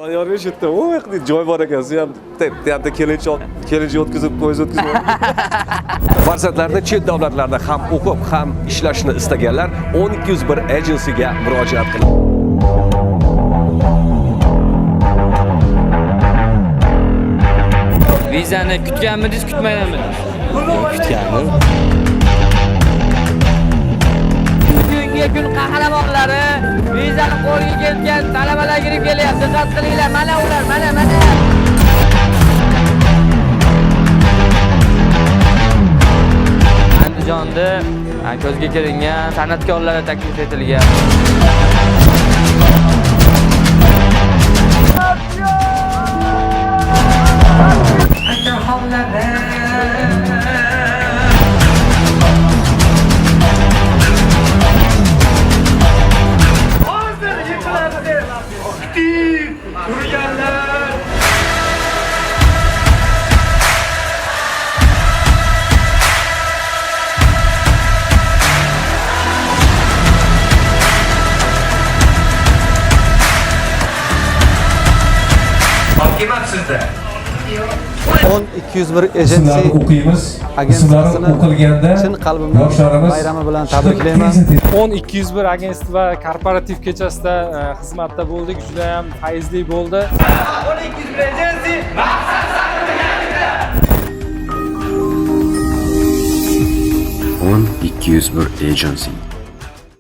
Tayyorga yetdi. O yoqda joy bor ekan. Sen ham bitta kelinchi o'tkazib, poyez o'tkazib. Farzandlarda chet davlatlarda ham o'qib, ham ishlashni istaganlar 1201 agensiga murojaat qiling. Vizani kutganmidingiz, kutmaganmidingiz? Kutgandim. Bugungi kun qahramonlari vizani qo'lga kelgan talabalar kirib kelyapti. Diqqat qilinglar, mana ular, mana. Andijonda ko'zga ko'ringan san'atkorlar taklif etilgan. Kim sizda? 1201 agency Sizlarni o'qiymiz. agensiyasini o'qilganda chin qalbimdan yoshlarimiz bayrami bilan tabriklayman. 10-201 agentstva korporativ kechasida xizmatda bo'ldik. Juda ham fayzli bo'ldi. 1201 agency.